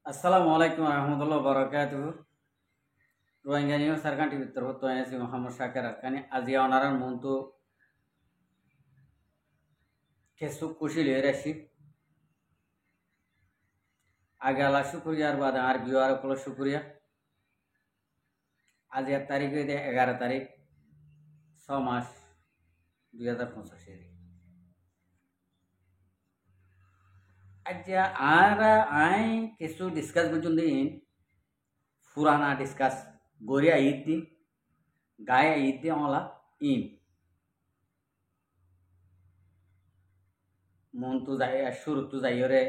আসসালামু আলাইকুম রহমতুল্লাহ বরকাতুহ রোহিঙ্গা নিউজ সারকান টিভির তরফ তো আছি মোহাম্মদ শাকের আরকানি আজিয়া অনারার মন্তু কেসুক কুশি লিয়ে রাখি আগে আল্লাহ শুক্রিয়া আর বাদ আর বিওয়ার কল শুক্রিয়া আজ 1 তারিখ 11 তারিখ 6 মাস 2085 আজ্ঞা আর আই কিছু ডিসকাস করছেন দিন পুরানা ডিসকাস গড়িয়া ঈদ দিন গায়ে ঈদ দিয়ে অলা ইন মন তো যাই শুরু তো যাইরে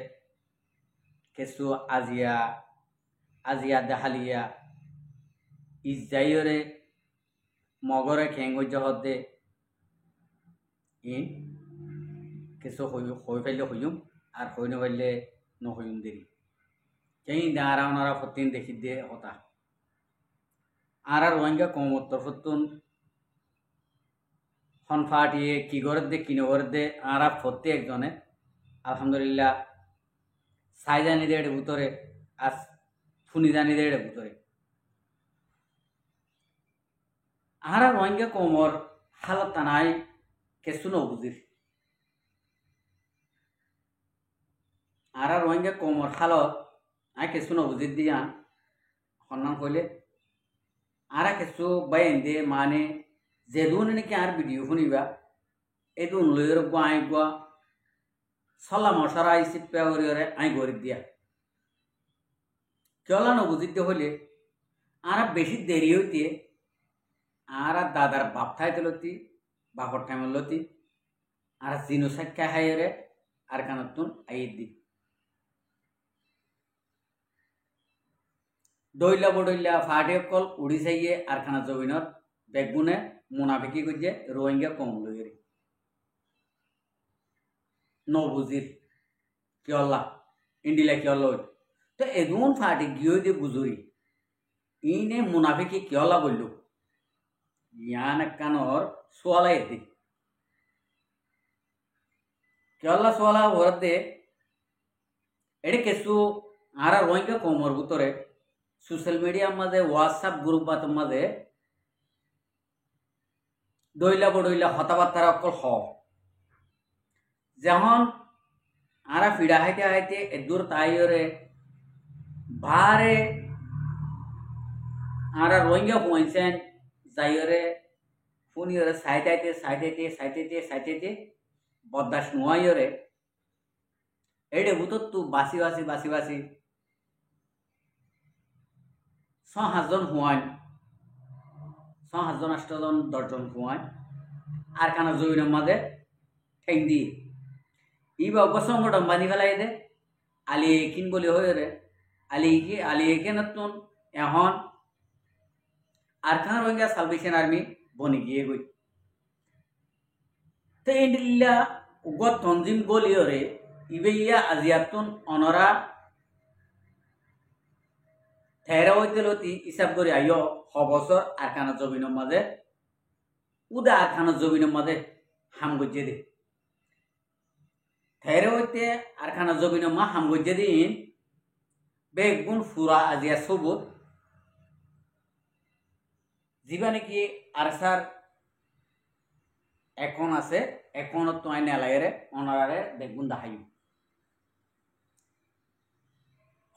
কিছু আজিয়া আজিয়া দেহালিয়া ইজ যাইরে মগরে খেঙ্গজ হদে ইন কিছু হই ফেললে হইম আর হই নইলে নহইম দেরি কেই দাঁড়া ওনারা ফতিন দেখি দিয়ে হতা আর রোহিঙ্গা কমত্তর ফতুন হনফাটিয়ে কি করে দে কিনে করে দে আর ফতে একজনে আলহামদুলিল্লাহ সাইজানি দেড় ভিতরে আর ফুনিজানি দেড় ভিতরে আর রোহিঙ্গা কমর হালত তানাই কেসু নবুজির আর রোহিঙ্গা কমর হালত আই কেসু নবুজির দিয়া সন্ধান করলে আর কিছু বাইন দে মানে যেদুন নাকি আর ভিডিও শুনিবা এদুন লইর আই গুয়া সল্লা মশারা আই চিপা করিরে আই গরিব দিয়া চলা নবুজিতে হইলে আর বেশি দেরি হইতে আর দাদার বাপ থাইতেলতি বাপর টাইমলতি আর জিনো সাক্ষা হাইরে আর কানতুন আইদ দি দইলা বডইলা ফাটে কল উড়ি যাইয়ে আর খানা জমিনত বেগুনে মুনাফিকি করছে রোহিঙ্গা কম লইরে নবুজির কিয়ল্লা ইন্ডিলা কিয়ল্লা তো এদুন ফাটে গিয়ে দিয়ে বুঝুরি ইনে মুনাফিকি কিয়ল্লা বলল ইয়ান কানর সোয়ালা এতে কিয়ল্লা সোয়ালা ওরদে এডে কেসু আর রোহিঙ্গা কমর ভিতরে সোশ্যাল মিডিয়ার মাঝে হোয়াটসঅ্যাপ গ্রুপ বাতের মাঝে দইলা বডইলা হতাবার্তার অকল হ যখন আর ফিডা হাইতে হাইতে এদুর তাইরে বারে আর রোহিঙ্গা পৌঁছেন যাইরে ফুনিরে সাইটাইতে সাইটাইতে সাইটাইতে সাইটাইতে বদাস নোয়াইরে এডে বুতর তু বাসি বাসি বাসি বাসি 6 জন হুয়ান 6 জন 8 জন 10 জন হুয়ান আর কানা জমিনের মাঝে ঠেং দিয়ে ইবা সংগঠন বানি ফেলাই দে আলি কিন বলি হয়ে রে আলি একে নতুন এখন আর কানা রোহিঙ্গা সালভেশন আর্মি বনি গিয়ে গই তো ইন্ডিল্লা উগত তঞ্জিম গলিয়রে ইবেইয়া আজিয়াতুন অনরা থেরা হইতেলতি হিসাব করে আইয় হবছর আর খানা জমিনের মাঝে উদা আর খানা জমিনের মাঝে হাম গজ্জে দে থেরা হইতে আর খানা জমিনের মা হাম গজ্জে দিন বেগুন ফুরা আজিয়া সবুত যিবা নাকি আর সার এখন আছে এখন তো আইন এলাইরে অনারে বেগুন দাহাই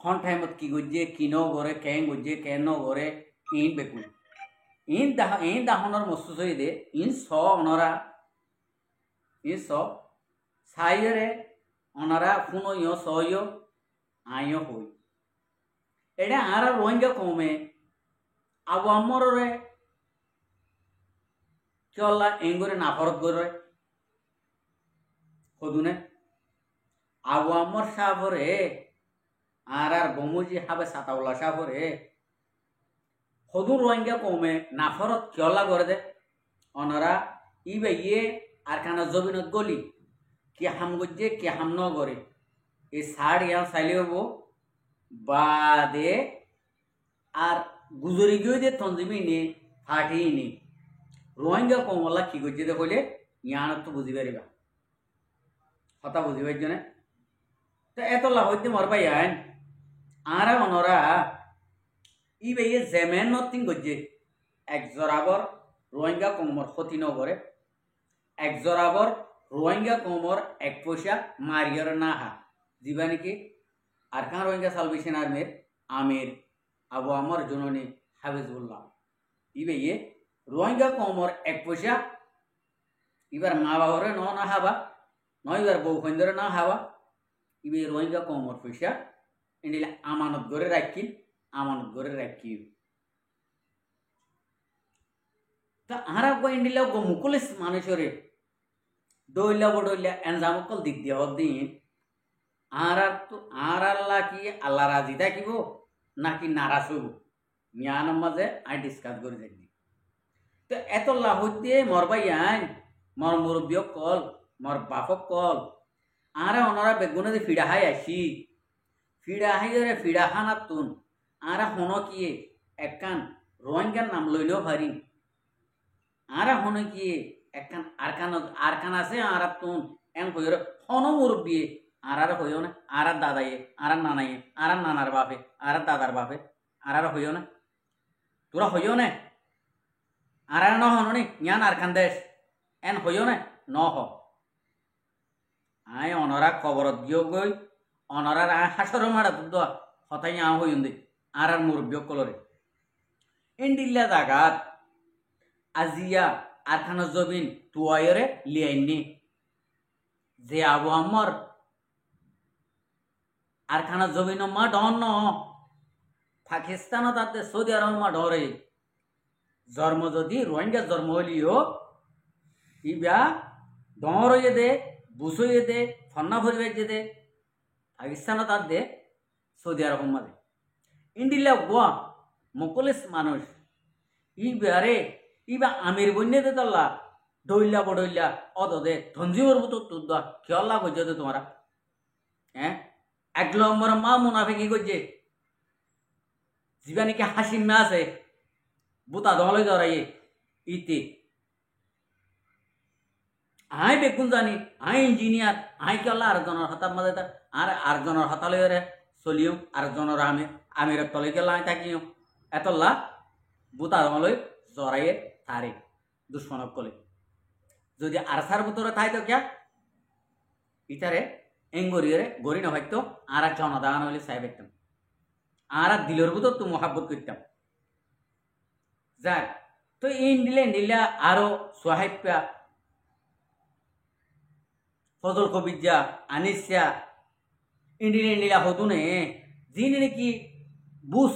হন টাইমত কি গজ্জে কিনো গরে কেন গজ্জে কেন গরে ইন বেগুন ইন দাহনের মস্তুস হয়ে দে ইন স অনরা ইন স সাইরে অনরা ফুনইয় সইয় আইয় হই এটা আর রোহিঙ্গা কমে আবু আমরে চল্লা এঙ্গরে নাফরত করে হদুনে আবু আমর সাহরে আর বমুজি হাবে সাতাউল্লা সাহরে হদু রোহিঙ্গা কমে নাফরত কিয়লা করে দে অনরা ইবে ইয়ে আর কানা জমিনত গলি কি হাম গজ্জে কি হাম ন করে এই সার ইয়ান চাইলে হবো বাদে আর গুজরি গিয়ে দে তঞ্জিমি নে ফাটি নে রোহিঙ্গা কমলা কি গজ্জে দে হইলে ইয়ান তো বুঝি পারিবা কথা বুঝিবার জন্য তো এত লাভ হইতে মর পাই আইন আরা অনরা ইবে জেমেন নথিং গজ্জে এক জরাবর রোহিঙ্গা কমর ক্ষতি নগরে এক জরাবর রোহিঙ্গা কমর এক পয়সা মারিয়র না হা যিবা নাকি আরকান রোহিঙ্গা সালভেশন আর্মির আমির আবু আমর জননী হাফিজুল্লাহ ইবে রোহিঙ্গা কমর এক পয়সা এবার মা বাবারে না হাবা নয় এবার বউ খন্দরে না হাবা ইবে রোহিঙ্গা কমর পয়সা এন্ডিলা আমানত করে রাখি তা আরা গো এন্ডিলা গো মুকুলিস মানুষরে দইলা বড়ইলা এনজামকল দিক দিয়া দিন আল্লাহ কি আল্লাহ রাজি থাকিব নাকি নারাজ হইব মিয়ানোর মাঝে আই ডিসকাস করে দেখি তো এত লাহতে মর ভাই আইন মর মুরব্বী কল মর বাপক কল আরে ওনারা বেগুনে ফিডা হাই আসি ফিডা হাই ফিডা খানার তুন আরা হন কি একখান রোহিঙ্গার নাম লইলেও পারি আরা হন কি একখান আরকান আছে আর তুন এন হইর হন মুরব্বী আর হইও না আর দাদাইয়ে আর নানাইয়ে আর নানার বাপে আর দাদার বাপে আর হইও না তোরা হইও না আর ন হন নি ইয়ান আরকান দেশ এন হইও না ন হ আয় অনরা খবরত দিও গই অনরার হাসর মারা দুধ হতাই হইন দে আর মুরব্বী কলরে এন্ডিল্লা জাগাত আজিয়া আরখানা জবিন তুয়াইরে লিয়াইনি যে আবু আমার আরখানা জবিন মা ডন ন পাকিস্তান তাতে সৌদি আরব মা ডরে জন্ম যদি রোহিঙ্গা জন্ম হলিও ইবা ডর দে বুসইয়ে দে ফন্না ভরিবে দে পাকিস্তান তার দে সৌদি আরব মাদে ইন্ডিল্লা গোয়া মুকুলিস মানুষ ইবা আমির বন্যে দে তল্লা দইলা বড়ইলা অদ দে ধঞ্জিওর মতো তুদ খেয়াল্লা করছে দে তোমারা হ্যাঁ এক নম্বর মা মুনাফে কি করছে যিবা নাকি হাসিম না আছে বুতা দলে জড়াইয়ে ইতে আই বেগুন জানি আই ইঞ্জিনিয়ার আই কেলা আরেকজনের হাতার মাঝে আর আরেকজনের হাতালে চলিও আরেকজনের আমির তলে গেলা আই থাকিও এতলা বুতা দলে জড়াইয়ে তারে দুশ্মনক কলে যদি আরসার ভিতরে থাই তো কিয়া ইতারে এঙ্গরিয়ে গড়ি না হয়তো আর এক জনদান হইলে সাহেব একদম আর দিলের ভিতর তো মহাব্বত করতাম যাক তো ইন্ডিলা আরো সোহাইপ্যা ফজল কবিজা আনিসা ইন্ডিলা হতুনে যিনি নাকি বুস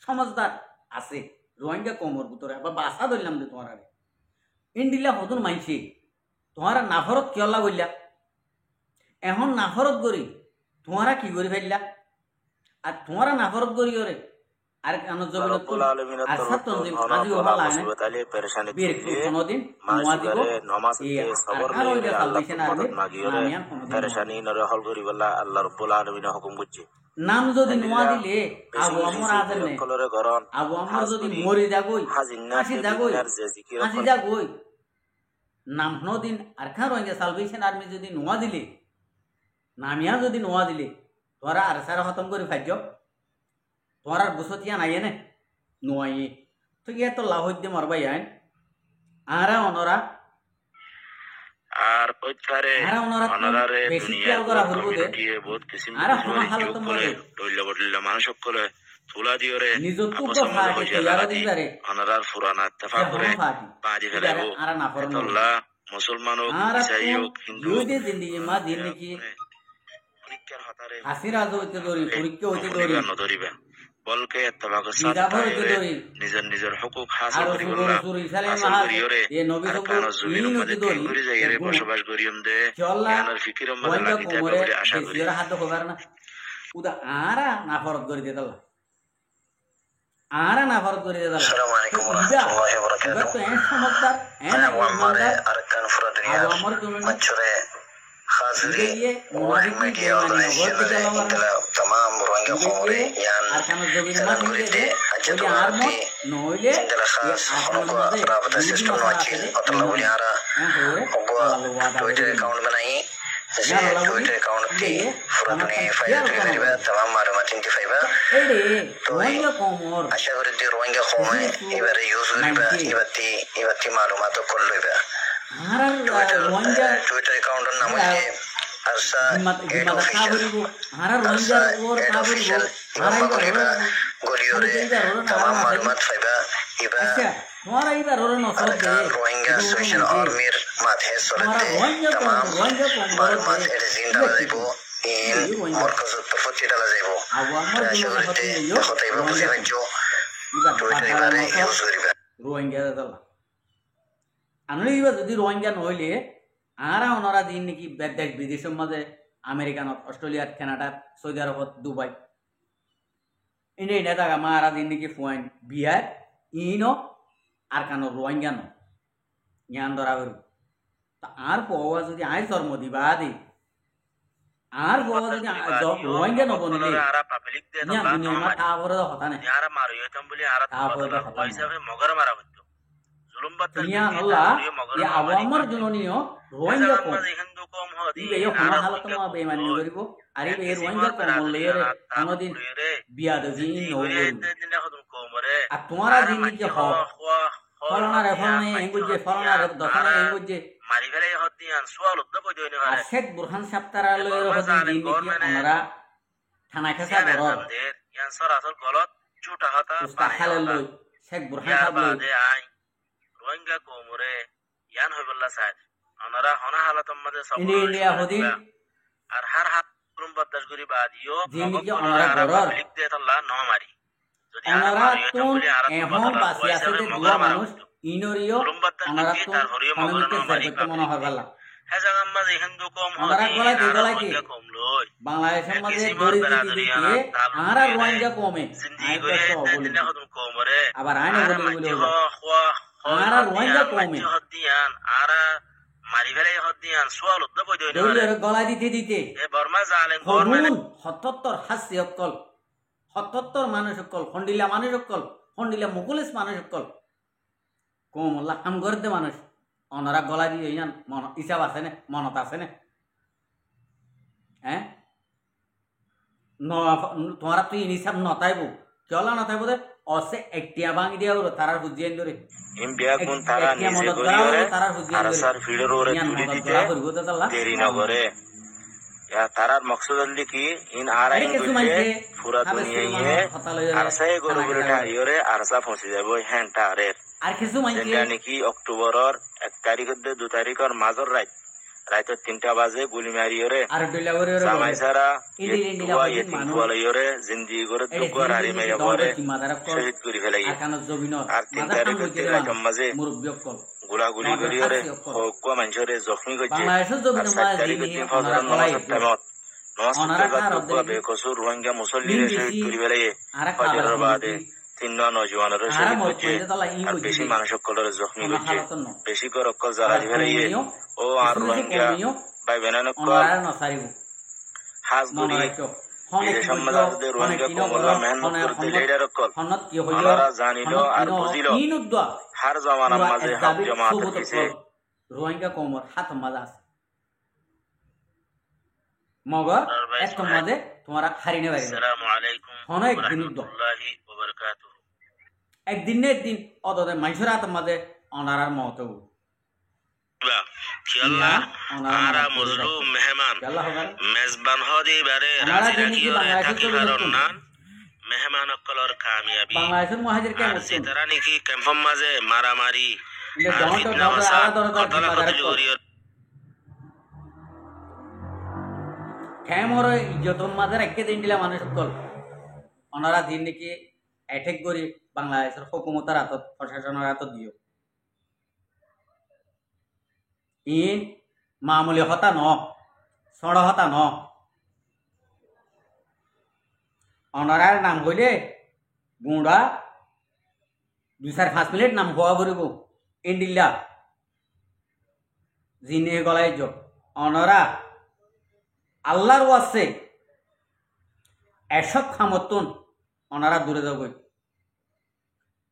সমাজদার আছে রোহিঙ্গা কমর ভিতরে আবার বাসা ধরলাম যে তোমার আগে ইন্ডিলা হতুন মাইছে তোমার নাফরত কিয়লা বললা এখন নাফরত করি তোমারা কি করে ফেললা আর তোমারা নাফরত করি ওরে আর কেন জমিনত আচ্ছা তনজিম আজি ওহা লাইনে বীর কোনদিন মুয়াদিবো এই সবর লইলে সালভেশন আরবে নামিয়ান পেরেশানি নরে হল করি বলা আল্লাহ রাব্বুল আলামিন হুকুম করছে নাম যদি নোয়া দিলে আবু আমর আছেন নে আবু আমর যদি মরি যাগই হাসি যাগই নাম নদিন আর খান রোহিঙ্গা সালভেশন আর্মি যদি নোয়া দিলে নামিয়া যদি নোয়া দিলে তোরা আর সারা খতম করে ফাইজ তোর আর বুসতিয়া নাই নে নোয়াই তো ইয়ে তো লাভ হইতে মরবাই আইন আরা অনরা আর পইছারে অনরারে বেশি খেয়াল করা হইব দে আরা কোন হালত মরে টইলা বটলা মানুষ করে তুলা দিওরে নিজত্ব ফাটি তৈয়ার দিবারে অনরার ফুরানা ইত্তেফাক করে বাজি ফেলাবো আরা না ফরন আল্লাহ মুসলমান ও ইসাই ও হিন্দু দুই জিন্দেগি মা দিন কি পরীক্ষার হাতারে হাসিরাজ হইতে দরি পরীক্ষা হইতে দরি বলকে ইত্তেফাক সাথে নিজের নিজের হকুক হাসিল করিবলা হাসিল করিওরে এ নবী সঙ্গ ইন হইতে দরি ঘুরে যাইরে বসবাস করিয়ম দে জ্ঞানের ফিকির মধ্যে লাগিতে বলে আশা করি এর হাত হবার না উদা আরা না ফরত করে দিতাল আরা না ফরত করে দিতাল আসসালামু আলাইকুম ওয়া রাহমাতুল্লাহি ওয়া বারাকাতুহু তো এন সমস্যা এন আমাদের আরকান ফুরাদিয়া মচরে हाजिरी और मीडिया और तमाम रोहिंग्या कोमरे यान थे अजद वारती जिंदला खास और राबता सिस्टम वाची और लवली आरा ट्विटर अकाउंट बनाई ya la Twitter account ti furatuni fayda turiba tamam malumat inti fayba to Rohingya komor asha kori di Rohingya kome ibare use riba ibati malumat kolloiba Twitter account namuje arsa head official arsa head official iba magriba goliyore tamam malumat fayba iba Rohingya Social Army mathe sorate tamam malumat edizin dala jaibo in morkazot tafoti dala jaibo shagorite khotaiba buzibancho Twitter ibare use koriba Rohingya dala anuli iba jodi Rohingya nohile ara onora din niki desh bideshor maje Americanot Australia Canada Saudi Arabot Dubai India daga mara din niki fuain biar ino আর কেন রোহিঙ্গা ন জ্ঞান ধরা বেরু তা আর বউয়া যদি I জন্ম দিবা দি আর বউয়া যদি রোহিঙ্গা ন বনিলে আরা পাবলিক দে না দুনিয়া তারপরে হতা না আরা মারো এতম বলি আরা তারপরে হিসাবে মগর মারা হতো জুলুম বাত্তা দুনিয়া আল্লাহ ইয়া আওয়ামর জননিও রোহিঙ্গা কম হিন্দু কম হদি ইবে ইও কোন হালত মা বেমানি করিব আরে বে রোহিঙ্গা কম লইরে কোনদিন বিয়া দজি নো আর তোমারা দিন কি হও ফলনা রে ফলনা এঙ্গুজে ফলনা রে দখনা এঙ্গুজে মারি ফেলে হদি আন সোয়াল উদ্দ কই দইনে আর শেখ বুরহান সাপ্তারা লইরে হদি দিন কি আমরা থানা খেসা বড় ইয়ান সরাসর গলত চুটা হতা উস্তাখালে লই শেখ বুরহান সাহেব লই আই রোহিঙ্গা কোমরে ইয়ান হইবল্লা সাহেব আমরা হনা হালাতম মাঝে সব ইন্ডিয়া হদি আর হার হাত কুরুম বদাস গরি বাদিও দিন কি আমরা গরর লিখ দে তাল্লা ন মারি আমরা তুন এখন বাসি আছে যে দুয়া মানুষ ইনরিও আমরা তুন অনমিকে জেরতে মনে হয় ভালো হ্যাঁ জাগাম মাঝে হিন্দু কম আমরা গলা দি গলা কি কম লই বাংলাদেশের মধ্যে দড়ি দিতে আমরা রোহিঙ্গা কমে জিন্দি করে দিনে হদম কমরে আবার আইনে বলি আমরা রোহিঙ্গা কমে হদিয়ান আরা মারি ফেলে হদিয়ান সোয়াল উদ্দ বই দইনে দড়ি গলা দিতে এ বর্মা জালেন গভর্নমেন্ট 77 হাসি অকল 77 মানুষ অকল খন্ডিলা মানুষ অকল খন্ডিলা মুকুলিস মানুষ অকল কম আল্লাহ হাম করতে মানুষ অনরা গলা দিয়ে ইয়ান মন হিসাব আছে না মনত আছে না হ্যাঁ তোমারা তুই হিসাব নতাইবো কেলা নতাইবো দে অসে একটিয়া ভাঙি দিয়া ওর তারার বুঝিয়েন ধরে ইন্ডিয়া কোন তারা নিজে গরিয়রে আর সার ফিডর ওরে তুলি দিতে দেরি না করে या तारार मकसद अल्ली की इन आराइन गुल्ले पूरा दुनिया ये आरसा ये गोरु गुल्टा योरे आरसा फंसी जाबो हेंटा रेर আর কিছু মাইকে যেটা কি অক্টোবরের 1 তারিখ থেকে 2 তারিখের মাঝর রাত 3টা বাজে গুলি মারি ওরে আর ডলা ওরে সামাইসারা ইয়ে তিন বলে ওরে জিন্দি করে দুগর হারি মেয়া পরে শহীদ করি ফেলাই আর 3 তারিখ থেকে রাত মাঝে মুরব্বিয়কল গুলাগুলি করি ওরে কোয়া মানুষরে জখমি করছে বাংলাদেশের জমিন মাঝে তিন ফজরের নামাজ টাইমত নমস্কার বেকসুর রোহিঙ্গা মুসল্লিরে শহীদ করি ফেলাই ফজরের বাদে 3 নওজওয়ানের শহীদ হচ্ছে আর বেশি মানুষ সকলের জখমি করছে বেশি করে অকল যারা ফেলাইয়ে ও আর রোহিঙ্গা ভাই বেনান হাজ গুলি বিদেশের মাঝে রোহিঙ্গা কমলা মেহনত করতে লেডার অকল ওনারা জানিল আর বুঝিল হার জমানার মাঝে হাত জমা থাকছে রোহিঙ্গা কমর হাত মাঝে আছে মগর এত মাঝে তোমরা হারিনে বাইরে আসসালামু আলাইকুম অনেক দিন ওয়ারাহমাতুল্লাহি ওয়া বারাকাতুহু একদিন না একদিন অদরে মানুষের হাত মাঝে অনারার মত খেলা আরা মজলুম মেহমান মেজবান হদি বারে রাজিরাকিও তাকিহারন নান মেহমান অকলর কামিয়াবি বাংলাদেশের মুহাজির কে মুসলিম সিতারা নাকি ক্যাম্পম মাঝে মারামারি ইলে জনটো আলাদা কেমর ইজ্জতম মাঝে রেখে দিন দিলা মানুষ সকল ওনারা দিন নাকি অ্যাটাক করি বাংলাদেশের হুকুমতের হাতত প্রশাসনের হাতত দিও ইন মামুলি হতা ন সড় হতা ন অনারার নাম হইলে গুঁড়া 2-5 মিনিট নাম হওয়া করিব ইন্ডিল্লা জিনে গলাই যোগ অনরা আল্লাহর ওয়াসে এসব খামতুন অনারা দূরে যাব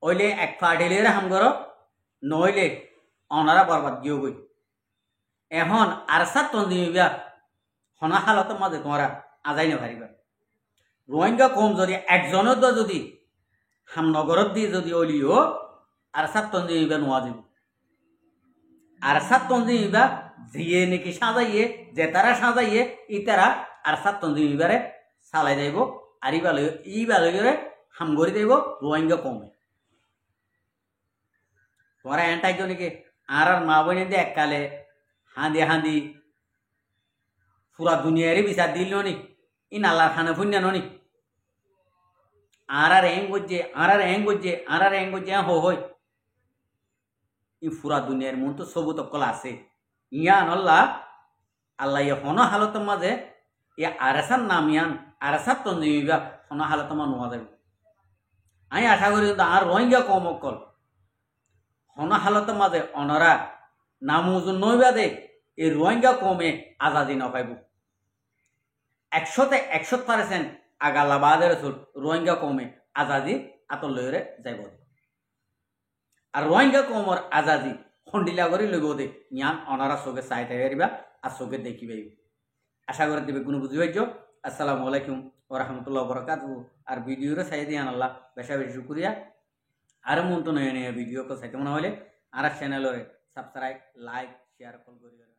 ওইলে এক ফাটিলে হাম করো নইলে অনারা বরবাদ গিয়ে গই এখন আরসা তন্দিবিয়া হনা হালতের মাঝে তোমরা আজাই না পারিবা রোহিঙ্গা কম যদি একজনের যদি হামনগরত দিয়ে যদি অলিও আর সাত তঞ্জিবা নোয়া যাব আর সাত তঞ্জিবা জিয়ে নাকি সাজাইয়ে যে তারা সাজাইয়ে ইতারা আর সাত তঞ্জিবারে চালাই যাইব আর ইবালয়ে হাম করে দেব রোহিঙ্গা কমে তোমরা এনটাইজ নাকি আর মা বোনে দিয়ে এককালে হাঁদি পুরা দুনিয়ারই বিচার দিল নি ই নাল্লার খানে ফুন্যা নি আর এং করছে হই ই পুরা দুনিয়ার মন তো সবু তকল আছে ইয়ান আল্লাহ হন হালতের মাঝে ইয়া আরেসার নাম ইয়ান আরেসার তঞ্জিবা হন হালত মা নোয়া যাবে আমি আশা করি আর রোহিঙ্গা কম অকল হন হালতের মাঝে অনরা নামুজন নইবা দে এই রোহিঙ্গা কমে আজাদি নপাইব 100% আগালা বাদের রোহিঙ্গা কমে আজাদি আতর লইরে যাইব আর রোহিঙ্গা কমর আজাদি খন্ডিলা করে লইব দে ইয়ান অনারা চোখে চাইতে পারিবা আর চোখে দেখিবাই আশা করে দেবে কোনো বুঝি পাইছ আসসালামু আলাইকুম ওয়া রাহমাতুল্লাহি ওয়া বারাকাতুহু আর ভিডিওরে চাই দিয়ান আল্লাহ বেশা বেশি শুকরিয়া আর মন তো নয় ভিডিও কো চাইতে মনে হলে আর চ্যানেলরে সাবস্ক্রাইব লাইক শেয়ার কল করিও।